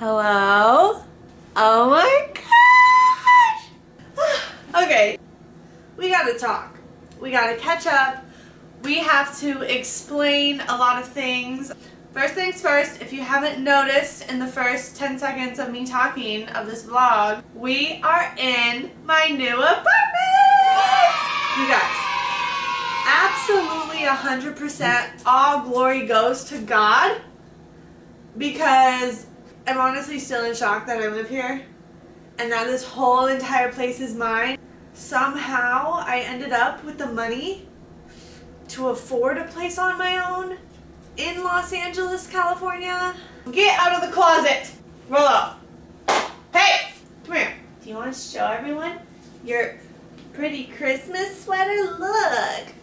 Hello? Oh my gosh! Okay, we gotta talk. We gotta catch up. We have to explain a lot of things. First things first, if you haven't noticed in the first 10 seconds of me talking of this vlog, we are in my new apartment! You guys, absolutely 100% all glory goes to God, because I'm honestly still in shock that I live here and that this whole entire place is mine. Somehow I ended up with the money to afford a place on my own in Los Angeles, California. Get out of the closet! Rollo! Hey! Come here. Do you want to show everyone your pretty Christmas sweater?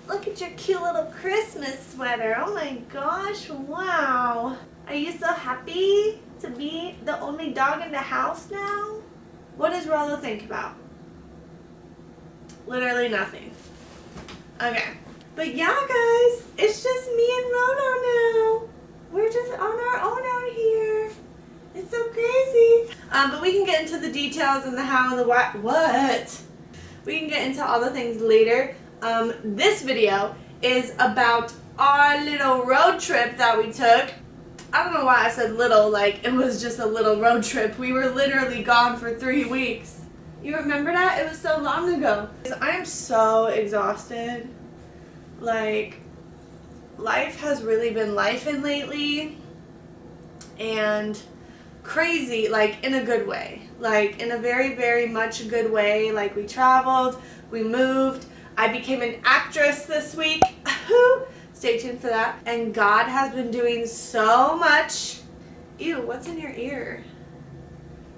Look at your cute little Christmas sweater. Oh my gosh, wow. Are you so happy to be the only dog in the house now? What does Rollo think about? Literally nothing. Okay. But yeah, guys, it's just me and Rollo now. We're just on our own out here. It's so crazy. But we can get into the details and the how and the what. We can get into all the things later. This video is about our little road trip that we took. I don't know why I said little, like it was just a little road trip. We were literally gone for 3 weeks. You remember that? It was so long ago. I am so exhausted. Like, life has really been lifing lately, and crazy, like in a good way, like in a very, very much good way. Like, we traveled, we moved, I became an actress this week. Stay tuned for that. And God has been doing so much. Ew, what's in your ear?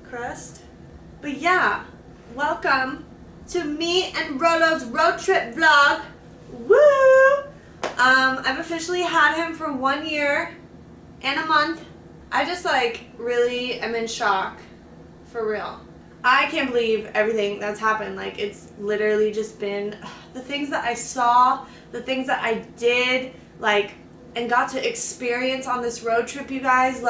Crust? But yeah, welcome to me and Rollo's road trip vlog. Woo! I've officially had him for 1 year and a month. I just really am in shock, for real. I can't believe everything that's happened. Like, it's literally just been the things that I saw, the things that I did, and got to experience on this road trip, you guys.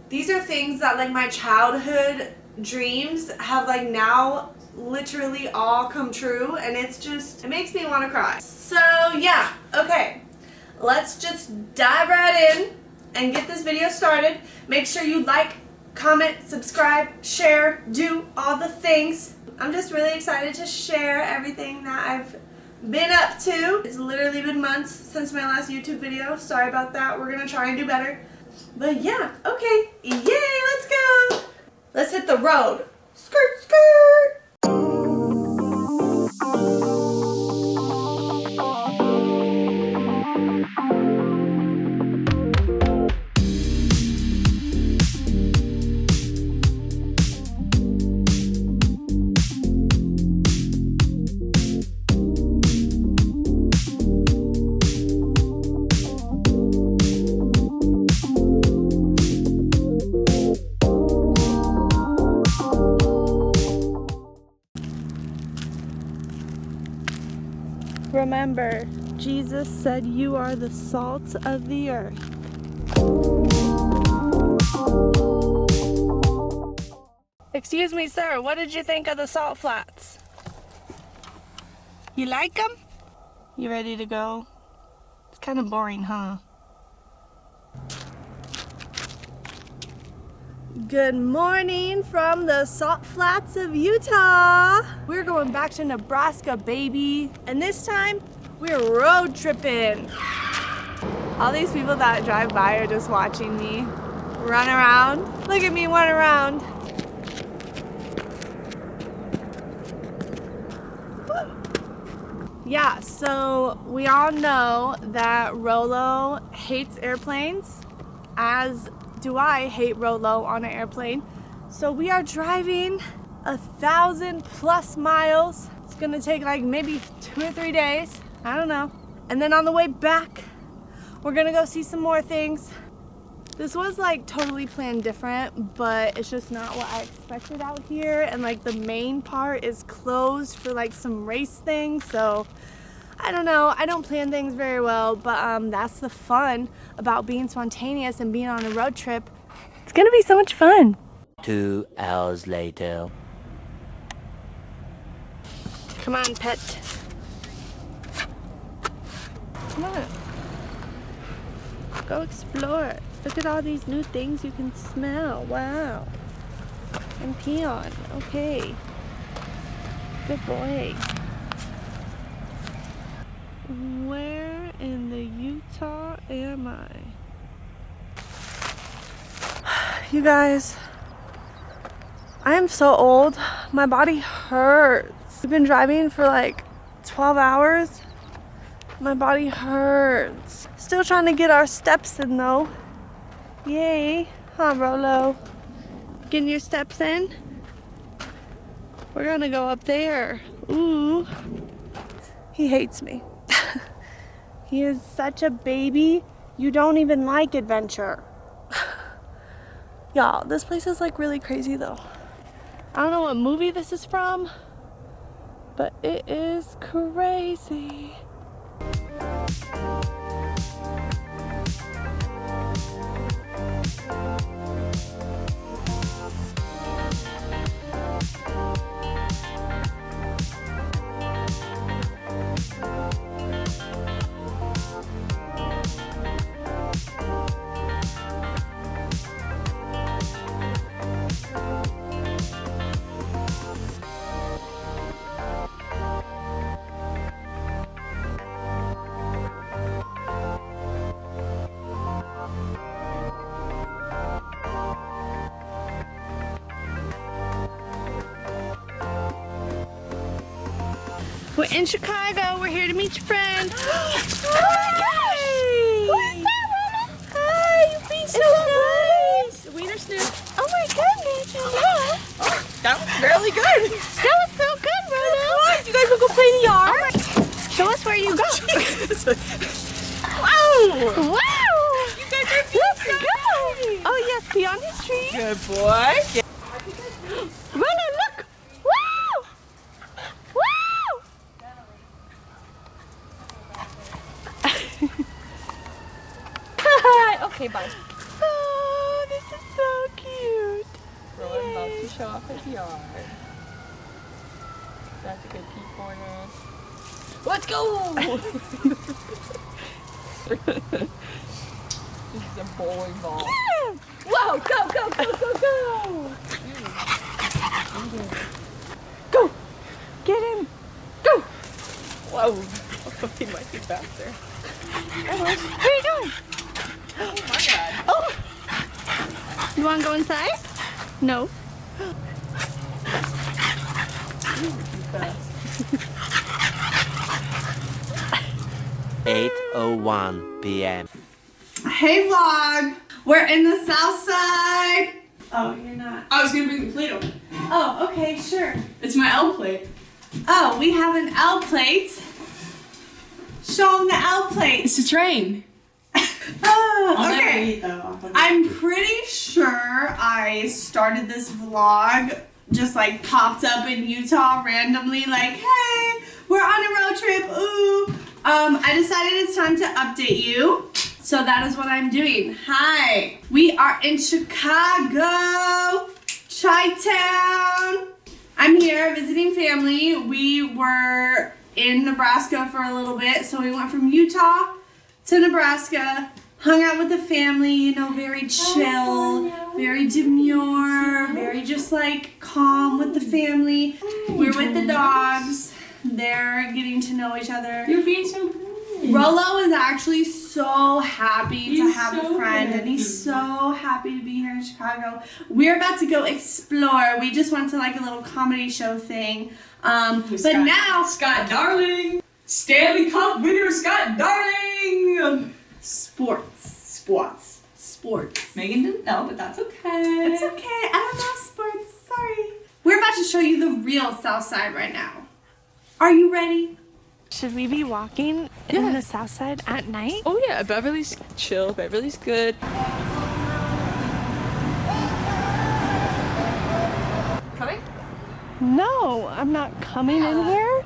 These are things that my childhood dreams have now literally all come true, and it makes me want to cry. So yeah, okay, let's just dive right in and get this video started. Make sure you like, comment, subscribe, share, do all the things. I'm just really excited to share everything that I've been up to. It's literally been months since my last YouTube video. Sorry about that. We're gonna try and do better. But yeah, okay, yay, let's go. Let's hit the road. Skirt, skirt. Remember, Jesus said you are the salt of the earth. Excuse me, sir, what did you think of the salt flats? You like them? You ready to go? It's kind of boring, huh? Good morning from the Salt Flats of Utah. We're going back to Nebraska, baby. And this time, we're road tripping. All these people that drive by are just watching me run around. Look at me run around. Woo. Yeah, so we all know that Rollo hates airplanes, as do I hate Rollo on an airplane. So we are driving 1,000+ miles. It's gonna take maybe 2 or 3 days. I don't know. And then on the way back, we're gonna go see some more things. This was totally planned different, but it's just not what I expected out here. And the main part is closed for some race things. So I don't know, I don't plan things very well, but that's the fun about being spontaneous and being on a road trip. It's gonna be so much fun. 2 hours later. Come on, pet. Come on. Go explore. Look at all these new things you can smell. Wow. And pee on. Okay. Good boy. Where in the Utah am I? You guys, I am so old. My body hurts. We've been driving for like 12 hours. My body hurts. Still trying to get our steps in though. Yay. Huh, Rolo? Getting your steps in? We're gonna go up there. Ooh. He hates me. He is such a baby. You don't even like adventure. Y'all, this place is like really crazy though. I don't know what movie this is from, but it is crazy. We're in Chicago. We're here to meet your friend. Hi! Who is that, Mama? Hi, you're being so nice. Wiener Snoop. Oh my goodness. Yeah. Oh, that was really good. That was so good, Rona. Come on, you guys will go play in the yard. Oh my. Show us where you go. Wow. Wow. You guys are being so nice. Oh yes, pee on his tree. Good boy. Rona, look. Wow. Wow. Okay, bye. Oh, this is so cute. Rowan loves to show off his yard. That's a good pee corner. Let's go! This is a bowling ball. Yeah. Whoa, go, go, go, go, go. Go. Get him. Go. Whoa. He might be faster. Where are you going? Oh my god. Oh! You want to go inside? No. 8:01 p.m. Hey vlog! We're in the south side. Oh, you're not. I was gonna bring the plate over. Oh, okay, sure. It's my L plate. Oh, we have an L plate. Show them the L plate. It's a train. Oh, okay. Never eat though. I'm pretty sure I started this vlog just like popped up in Utah randomly, like, hey, we're on a road trip, ooh. I decided it's time to update you. So that is what I'm doing. Hi, we are in Chicago, Chi-Town. I'm here visiting family. We were in Nebraska for a little bit, so we went from Utah to Nebraska, hung out with the family, you know, very chill, very demure, very just like calm with the family. We're with the dogs. They're getting to know each other. You're being so good. Rolo is actually so happy to have so a friend, and he's so happy to be here in Chicago. We're about to go explore. We just went to like a little comedy show thing. But now Scott Darling, Stanley Cup winner Scott Darling. sports. Megan didn't know, but that's okay. It's okay. I don't know sports. Sorry. We're about to show you the real South Side right now. Are you ready? Should we be walking in the South Side at night? Oh yeah, Beverly's chill. Beverly's good. Coming? No, I'm not coming in here.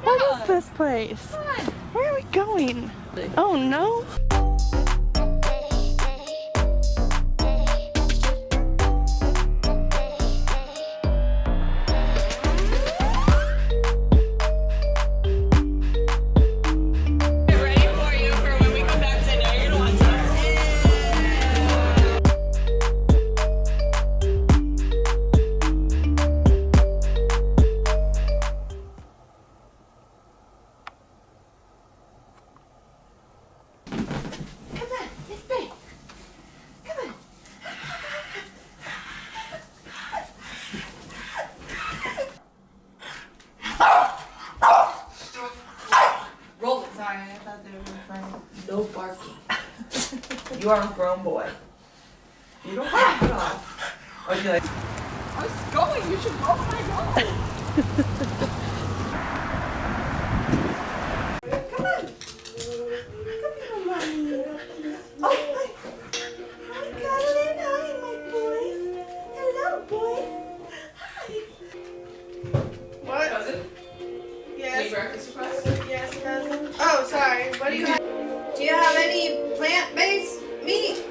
What is this place? Come on. Where are we going? Oh no. You are a grown boy. You don't have to put off. Or be like, I was going, you should go when I go. Come on. Come here, mommy. Oh, hi. Hi, Caroline. Hi, my boys. Hello, boys. Hi. What? Cousin? Yes. Any breakfast requests? Yes, cousin. Oh, sorry. What do you have? Do you have any plant-based meat?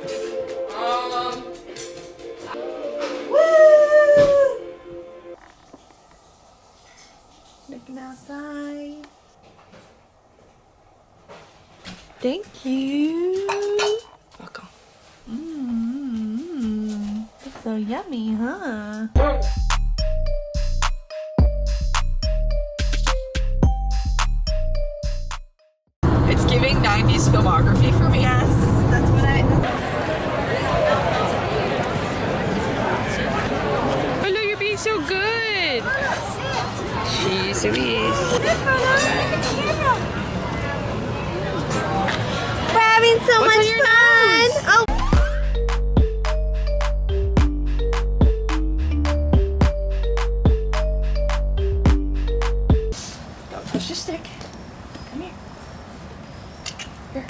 Woo! Looking outside. Thank you. Welcome. Mmm. It's so yummy, huh? It's giving 90s filmography for me. Yes, that's what Hello, you're being so good. Jeez Louise. We're having so What's much on your fun. nose? Oh. Don't touch the stick. Come here. Here.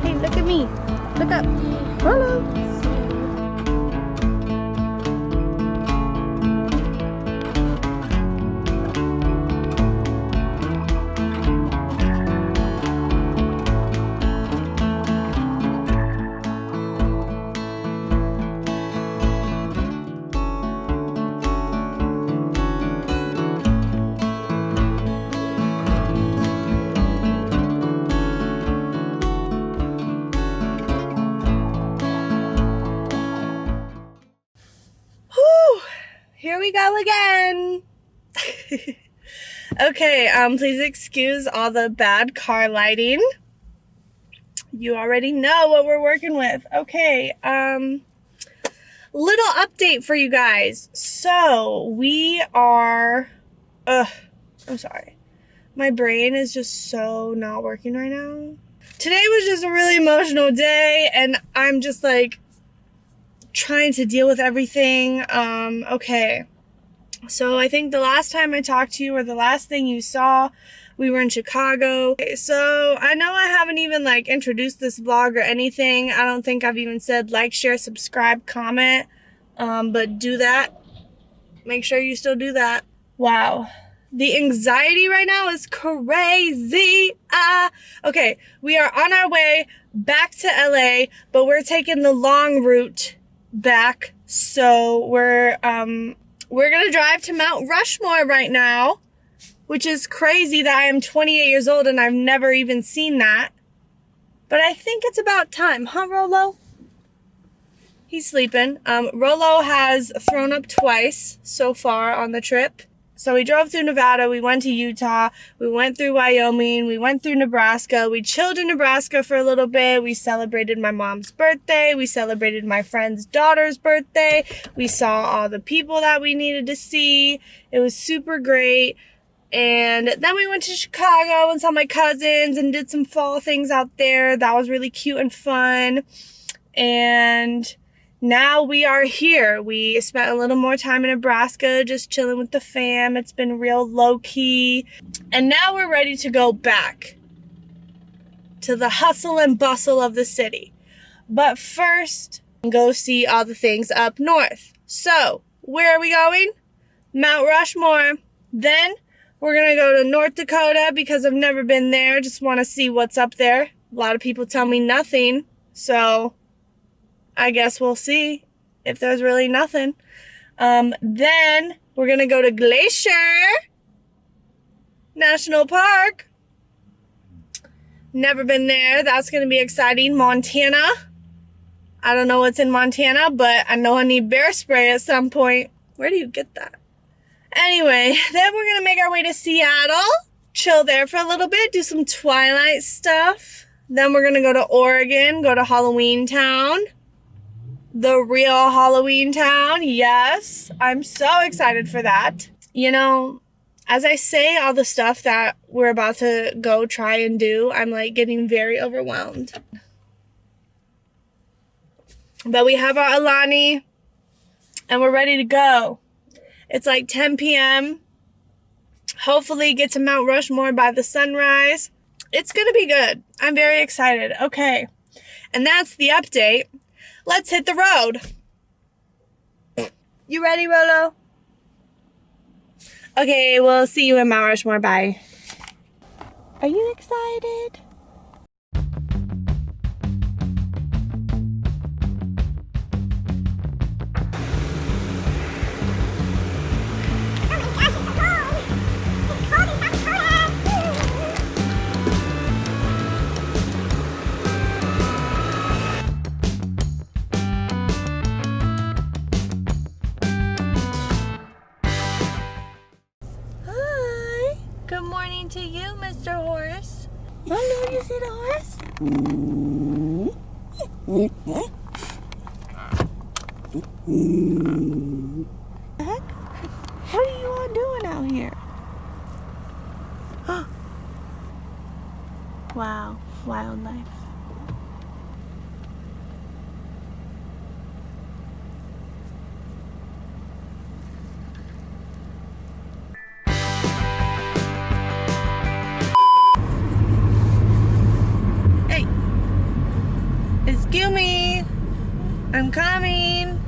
Hey, look at me. Look up. Hello. Whew. Here we go again. Okay, please excuse all the bad car lighting. You already know what we're working with. Okay, little update for you guys. So we are, I'm sorry. My brain is just so not working right now. Today was just a really emotional day and I'm just like trying to deal with everything. Okay. So I think the last time I talked to you or the last thing you saw, we were in Chicago. Okay, so I know I haven't even like introduced this vlog or anything. I don't think I've even said like, share, subscribe, comment. But do that. Make sure you still do that. Wow. The anxiety right now is crazy. Okay, we are on our way back to LA, but we're taking the long route back. So we're gonna drive to Mount Rushmore right now, which is crazy that I am 28 years old and I've never even seen that. But I think it's about time, huh, Rolo? He's sleeping. Rolo has thrown up twice so far on the trip. So we drove through Nevada, we went to Utah, we went through Wyoming, we went through Nebraska, we chilled in Nebraska for a little bit, we celebrated my mom's birthday, we celebrated my friend's daughter's birthday, we saw all the people that we needed to see. It was super great. And then we went to Chicago and saw my cousins and did some fall things out there. That was really cute and fun. And now we are here. We spent a little more time in Nebraska just chilling with the fam. It's been real low-key. And now we're ready to go back to the hustle and bustle of the city. But first, go see all the things up north. So, where are we going? Mount Rushmore. Then we're going to go to North Dakota because I've never been there. Just want to see what's up there. A lot of people tell me nothing. So I guess we'll see if there's really nothing. Then we're going to go to Glacier National Park. Never been there. That's going to be exciting. Montana. I don't know what's in Montana, but I know I need bear spray at some point. Where do you get that? Anyway, then we're going to make our way to Seattle. Chill there for a little bit. Do some Twilight stuff. Then we're going to go to Oregon. Go to Halloween Town. The real Halloween Town. Yes. I'm so excited for that. You know, as I say all the stuff that we're about to go try and do, I'm like getting very overwhelmed. But we have our Alani and we're ready to go. It's like 10 p.m. Hopefully get to Mount Rushmore by the sunrise. It's going to be good. I'm very excited. Okay. And that's the update. Let's hit the road. You ready, Rolo? Okay, we'll see you in Mount Rushmore. Bye. Are you excited? Good morning to you, Mr. Horse. Hello, you see the horse? The heck? What are you all doing out here? Wow, wildlife. Excuse me, I'm coming.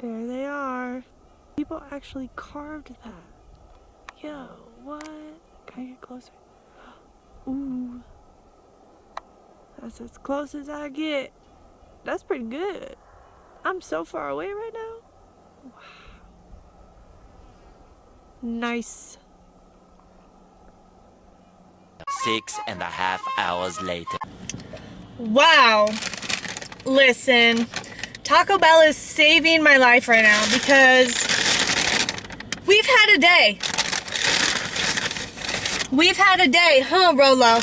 There they are. People actually carved that. Yo, what? Can I get closer? Ooh. That's as close as I get. That's pretty good. I'm so far away right now. Wow. Nice. 6.5 hours later. Wow. Listen, Taco Bell is saving my life right now because we've had a day. We've had a day, huh, Rolo?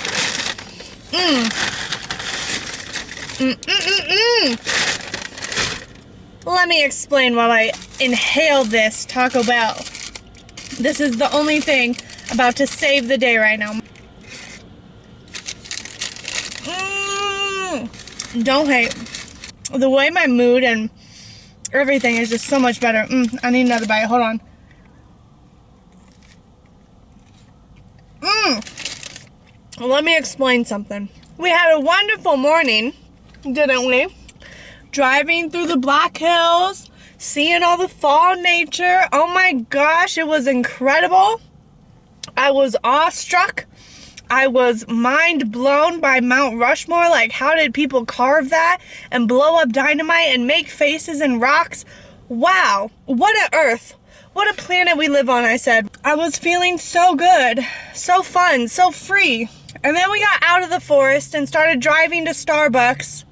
Let me explain while I inhale this Taco Bell. This is the only thing about to save the day right now. Don't hate. The way my mood and everything is just so much better. I need another bite. Hold on. Let me explain something. We had a wonderful morning, didn't we? Driving through the Black Hills, seeing all the fall nature. Oh my gosh, it was incredible. I was awestruck. I was mind blown by Mount Rushmore. Like, how did people carve that and blow up dynamite and make faces and rocks? Wow, what an earth. What a planet we live on, I said. I was feeling so good, so fun, so free. And then we got out of the forest and started driving to Starbucks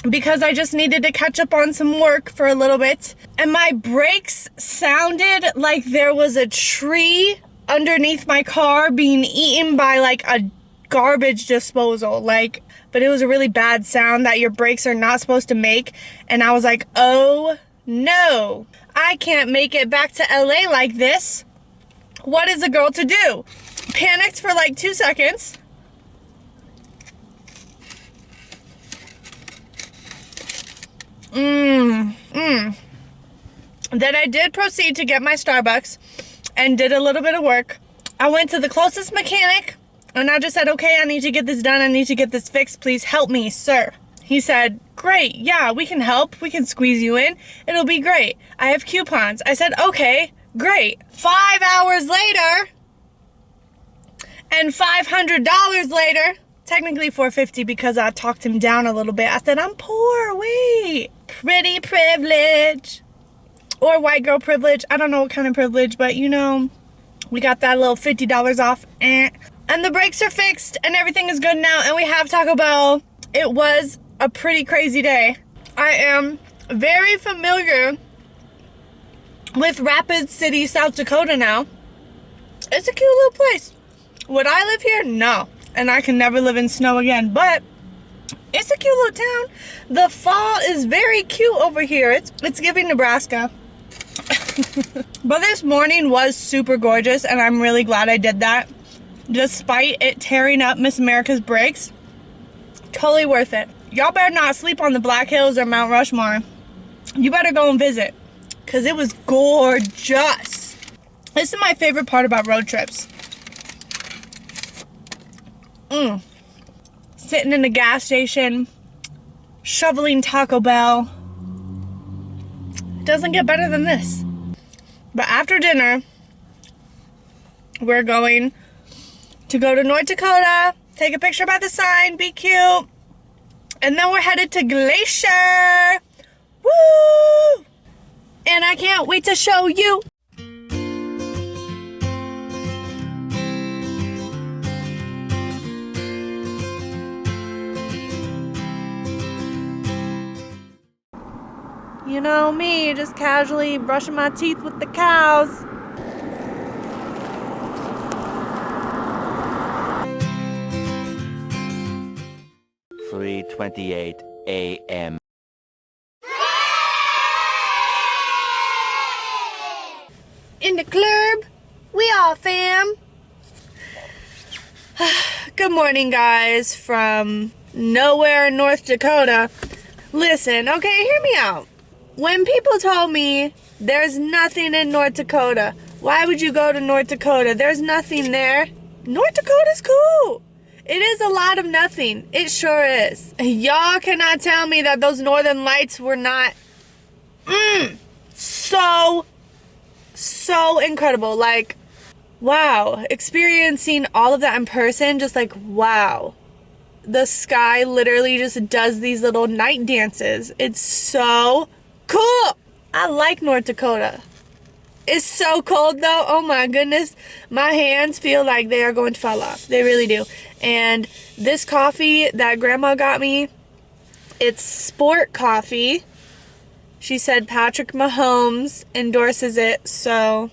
because I just needed to catch up on some work for a little bit. And my brakes sounded like there was a tree underneath my car being eaten by like a garbage disposal. But it was a really bad sound that your brakes are not supposed to make. And I was like, oh no, I can't make it back to LA like this. What is a girl to do? Panicked for like 2 seconds. Then I did proceed to get my Starbucks and did a little bit of work. I went to the closest mechanic and I just said, okay, I need to get this done. I need to get this fixed. Please help me, sir. He said, great. Yeah, we can help. We can squeeze you in. It'll be great. I have coupons. I said, okay, great. 5 hours later and $500 later, technically $450 because I talked him down a little bit. I said, I'm poor. Wait. Pretty privilege. Or white girl privilege. I don't know what kind of privilege, but you know, we got that little $50 off. And the brakes are fixed and everything is good now. And we have Taco Bell. It was a pretty crazy day. I am very familiar with Rapid City, South Dakota now. It's a cute little place. Would I live here? No. And I can never live in snow again. But it's a cute little town. The fall is very cute over here. It's giving Nebraska. But this morning was super gorgeous and I'm really glad I did that. Despite it tearing up Miss America's brakes. Totally worth it. Y'all better not sleep on the Black Hills or Mount Rushmore. You better go and visit. Because it was gorgeous. This is my favorite part about road trips. Sitting in the gas station. Shoveling Taco Bell. It doesn't get better than this. But after dinner, we're going to go to North Dakota. Take a picture by the sign. Be cute. And then we're headed to Glacier. Woo! And I can't wait to show you. You know me, just casually brushing my teeth with the cows. (3:28 a.m.) In the club, we all fam. Good morning, guys, from nowhere in North Dakota. Listen, okay, hear me out. When people told me there's nothing in North Dakota, why would you go to North Dakota? There's nothing there. North Dakota's cool. It is a lot of nothing. It sure is. Y'all cannot tell me that those northern lights were not so incredible. Like, wow. Experiencing all of that in person, just like, wow. The sky literally just does these little night dances. It's so cool. I like North Dakota. It's so cold though. Oh my goodness. My hands feel like they are going to fall off. They really do. And this coffee that grandma got me, it's sport coffee. She said Patrick Mahomes endorses it, so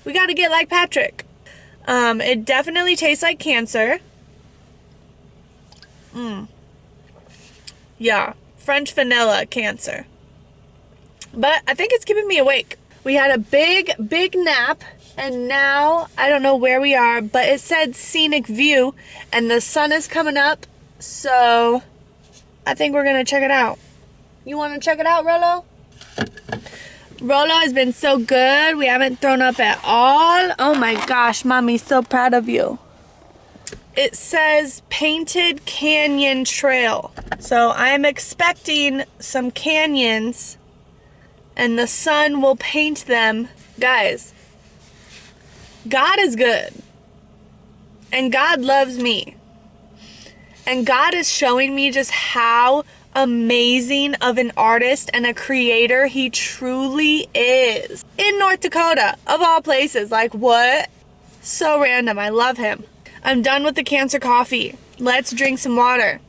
we got to get like Patrick. It definitely tastes like cancer. Yeah, French vanilla cancer. But I think it's keeping me awake. We had a big nap, and now I don't know where we are, but it said scenic view, and the sun is coming up, so I think we're gonna check it out. You wanna check it out, Rolo? Rolo has been so good. We haven't thrown up at all. Oh my gosh, Mommy's so proud of you. It says Painted Canyon Trail. So I'm expecting some canyons and the sun will paint them. Guys, God is good. And God loves me. And God is showing me just how amazing of an artist and a creator he truly is. In North Dakota, of all places. Like, what? So random. I love him. I'm done with the cancer coffee. Let's drink some water.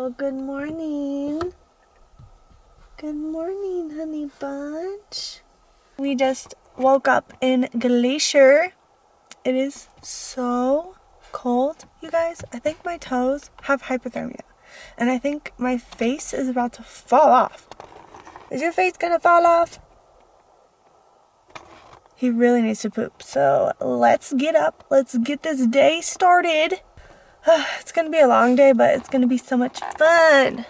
Oh, good morning. Good morning, honey bunch. We just woke up in Glacier. It is so cold, you guys. I think my toes have hypothermia. And I think my face is about to fall off. Is your face gonna fall off? He really needs to poop. So let's get up. Let's get this day started. It's gonna be a long day, but it's gonna be so much fun.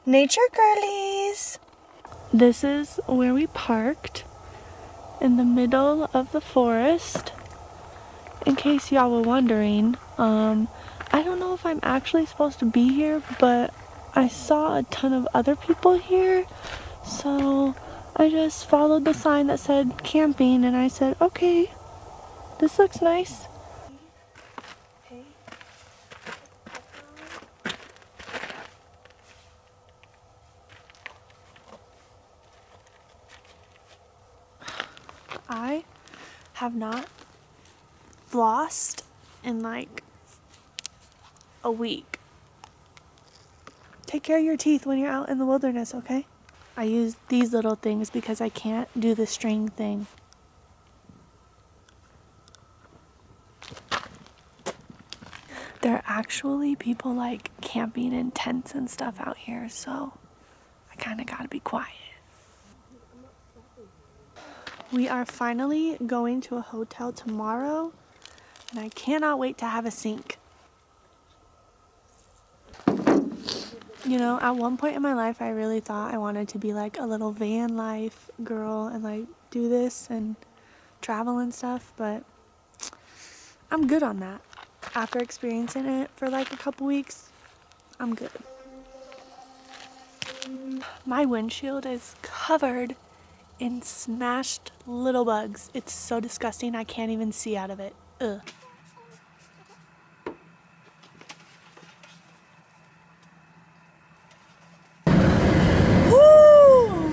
Nature girlies. This is where we parked, in the middle of the forest. In case y'all were wondering, I don't know if I'm actually supposed to be here, but I saw a ton of other people here, so I just followed the sign that said camping, and I said, okay, this looks nice. I have not flossed in like a week. Take care of your teeth when you're out in the wilderness, okay? I use these little things because I can't do the string thing. There are actually people like camping in tents and stuff out here, so I kind of gotta be quiet. We are finally going to a hotel tomorrow, and I cannot wait to have a sink. You know, at one point in my life, I really thought I wanted to be like a little van life girl and like do this and travel and stuff, but I'm good on that. After experiencing it for like a couple weeks, I'm good. My windshield is covered in smashed little bugs. It's so disgusting, I can't even see out of it. Ugh.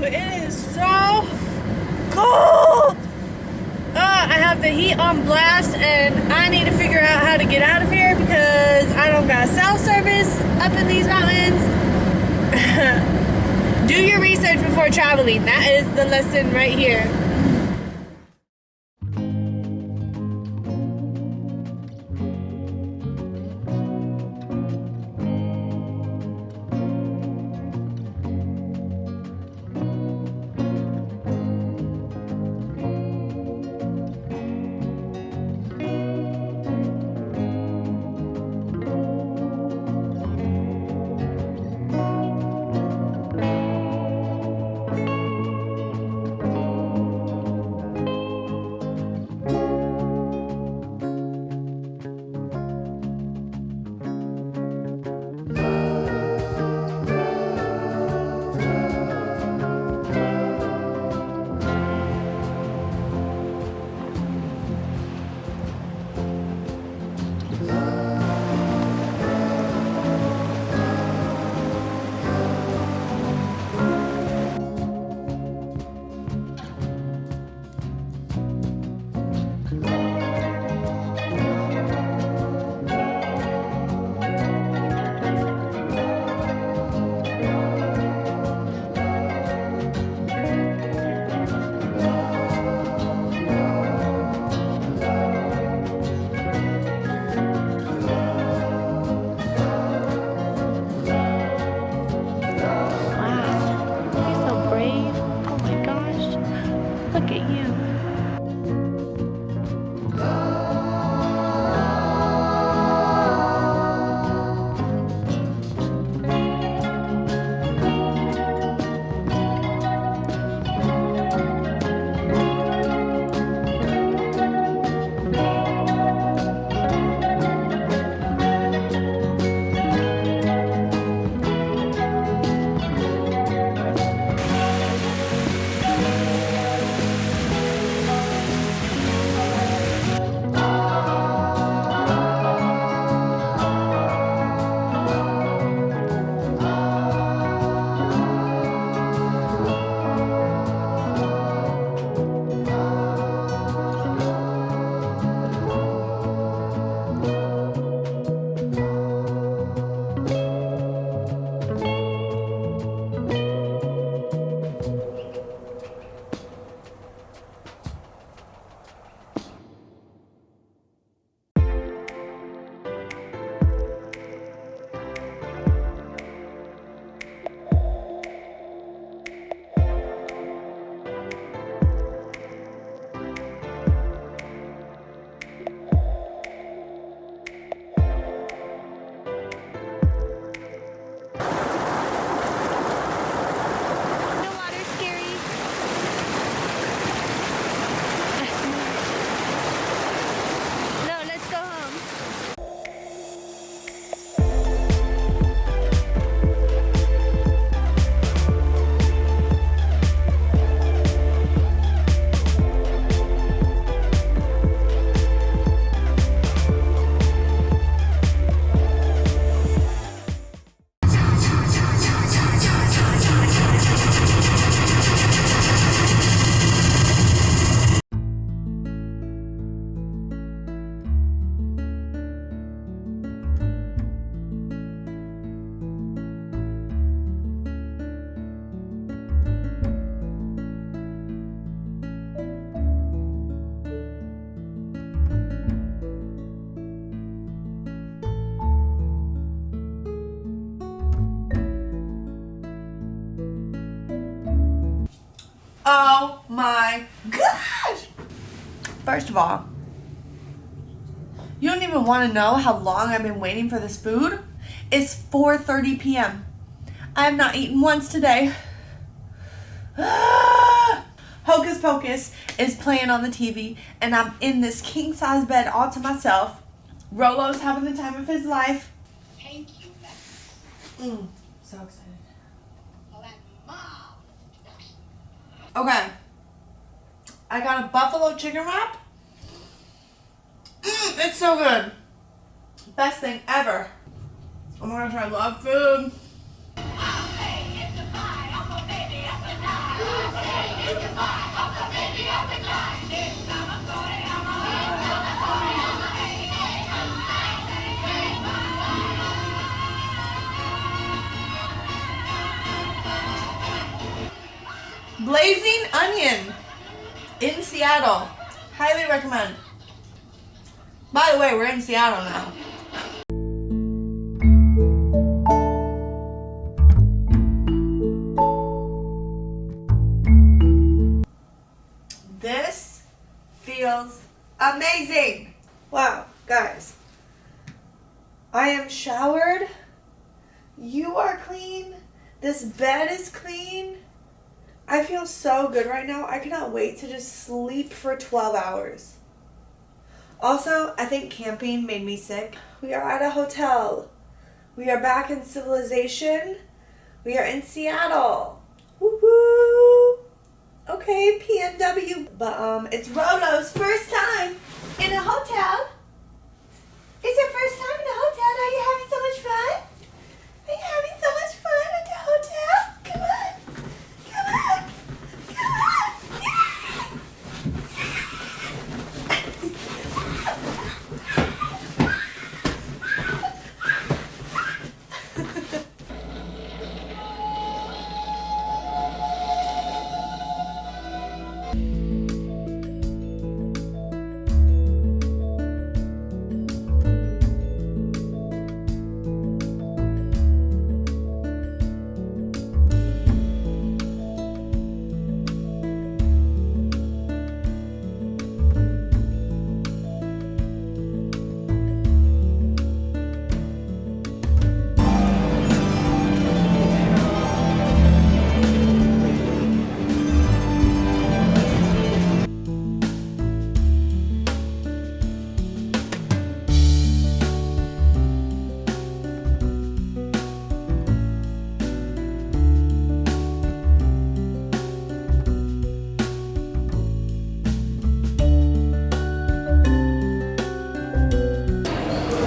It is so cold. I have the heat on blast and I need to figure out how to get out of here because I don't got cell service up in these mountains. Do your research before traveling. That is the lesson right here. Oh my gosh! First of all, you don't even want to know how long I've been waiting for this food. It's 4:30 p.m. I have not eaten once today. Hocus Pocus is playing on the TV, and I'm in this king-size bed all to myself. Rolo's having the time of his life. Thank you, So excited. Mom. Okay. I got a buffalo chicken wrap. It's so good. Best thing ever. Oh my gosh, I love food. Blazing Onion in Seattle. Highly recommend. By the way, we're in Seattle now. This feels amazing. Wow, guys. I am showered. You are clean. This bed is clean. I feel so good right now. I cannot wait to just sleep for 12 hours. Also, I think camping made me sick. We are at a hotel. We are back in civilization. We are in Seattle. Woo-hoo! Okay, PNW. But, it's Rolo's first time in a hotel. It's your first time in a hotel. Are you having so much fun? Are you having so much fun at the hotel? Come on. Come on. Come on.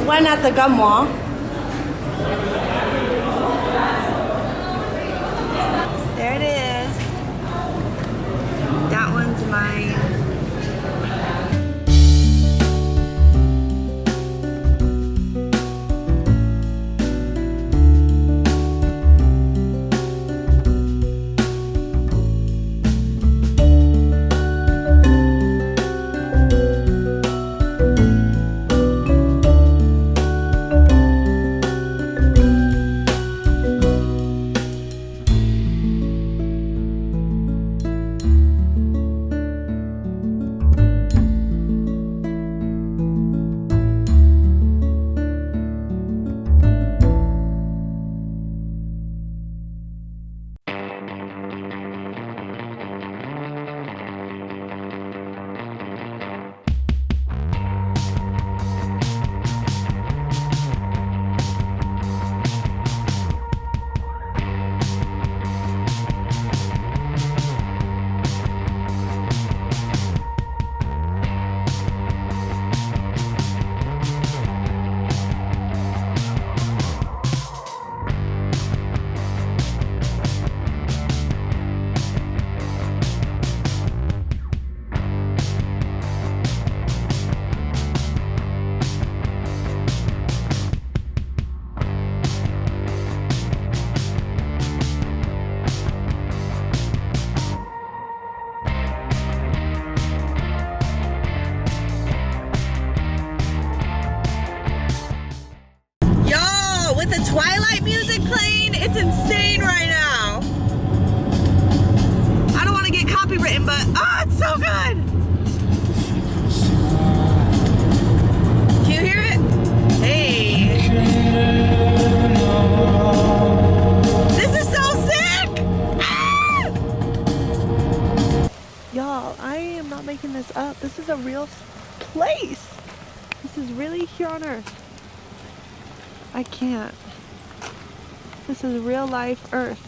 One at the gum wall. There it is. That one's mine. this is really here on Earth. I can't. This is real life Earth.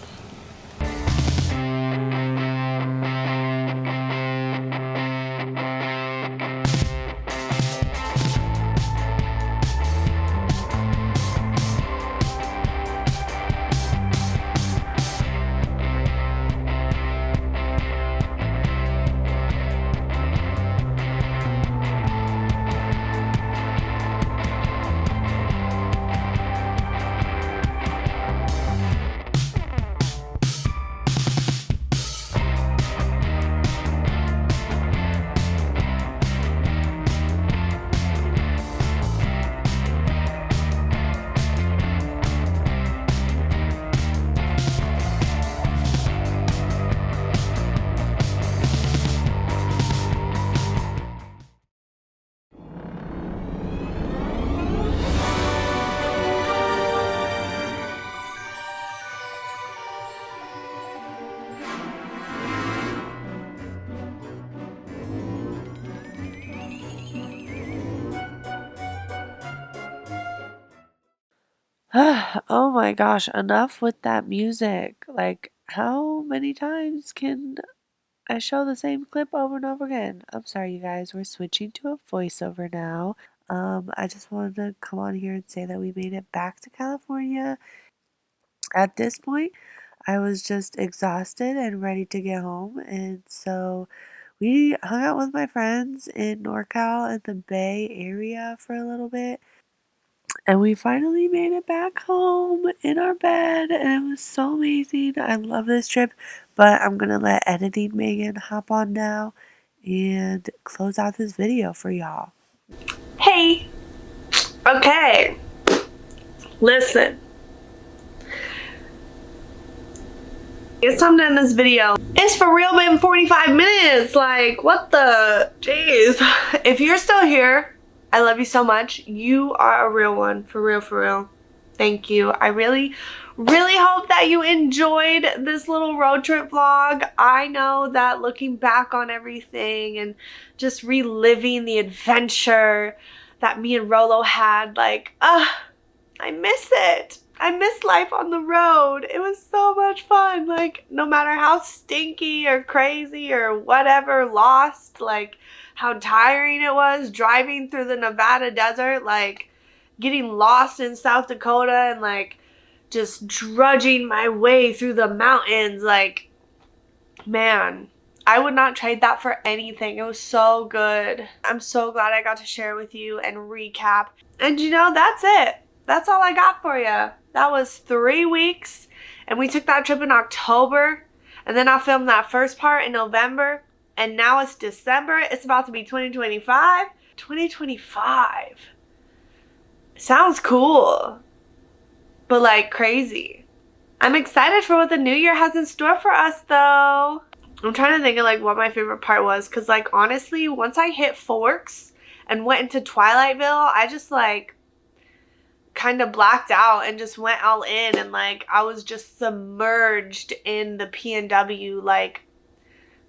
Oh my gosh, enough with that music. Like, how many times can I show the same clip over and over again? I'm sorry, you guys, we're switching to a voiceover now. I just wanted to come on here and say that we made it back to California. At this point, I was just exhausted and ready to get home, and so we hung out with my friends in NorCal in the Bay Area for a little bit. And we finally made it back home in our bed, and it was so amazing. I love this trip, but I'm gonna let editing Megan hop on now and close out this video for y'all. Hey, okay, listen. It's time to end this video. It's for real been 45 minutes. Like, what the? Jeez. If you're still here, I love you so much. You are a real one. For real, for real. Thank you. I really hope that you enjoyed this little road trip vlog. I know that looking back on everything and just reliving the adventure that me and Rolo had, like, I miss it. I miss life on the road. It was so much fun. Like, no matter how stinky or crazy or whatever, lost, like how tiring it was driving through the Nevada desert, like getting lost in South Dakota and like just drudging my way through the mountains. Like, man, I would not trade that for anything. It was so good. I'm so glad I got to share with you and recap. And you know, that's it. That's all I got for you. That was 3 weeks, and we took that trip in October, and then I filmed that first part in November, and now it's December. It's about to be 2025. 2025. Sounds cool, but like crazy. I'm excited for what the new year has in store for us, though. I'm trying to think of like what my favorite part was, because like honestly, once I hit Forks and went into Twilightville, I just like kind of blacked out and just went all in, and like I was just submerged in the PNW. Like,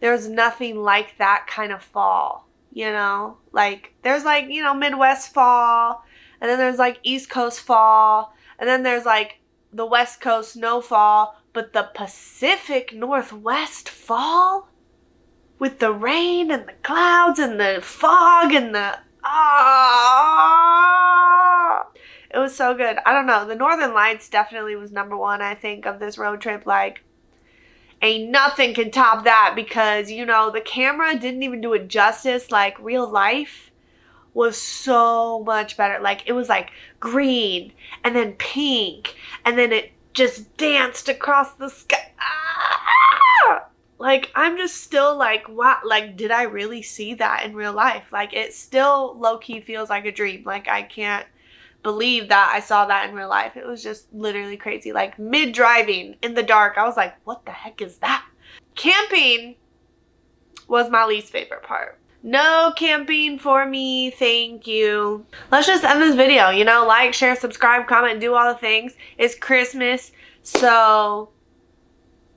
there's nothing like that kind of fall, you know? Like, there's like, you know, Midwest fall, and then there's like East Coast fall, and then there's like the West Coast snowfall, but the Pacific Northwest fall with the rain and the clouds and the fog and the it was so good. I don't know. The Northern Lights definitely was #1, I think, of this road trip. Like, ain't nothing can top that, because, you know, the camera didn't even do it justice. Like, real life was so much better. Like, it was like green and then pink, and then it just danced across the sky. Like, I'm just still like, wow, like, did I really see that in real life? Like, it still low-key feels like a dream. Like, I can't believe that I saw that in real life. It was just literally crazy. Like, mid-driving in the dark, I was like, what the heck is that? Camping was my least favorite part. No camping for me, thank you. Let's just end this video, you know? Like, share, subscribe, comment, do all the things. It's Christmas, so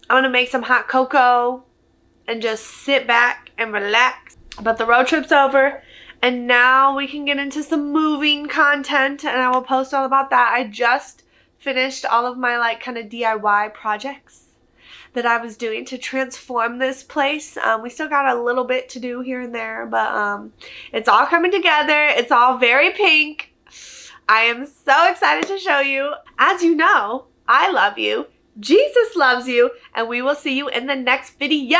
I'm gonna make some hot cocoa and just sit back and relax. But the road trip's over, And now we can get into some moving content, and I will post all about that. I just finished all of my like kind of DIY projects that I was doing to transform this place. We still got a little bit to do here and there, but it's all coming together. It's all very pink. I am so excited to show you. As you know, I love you, Jesus loves you, and we will see you in the next video.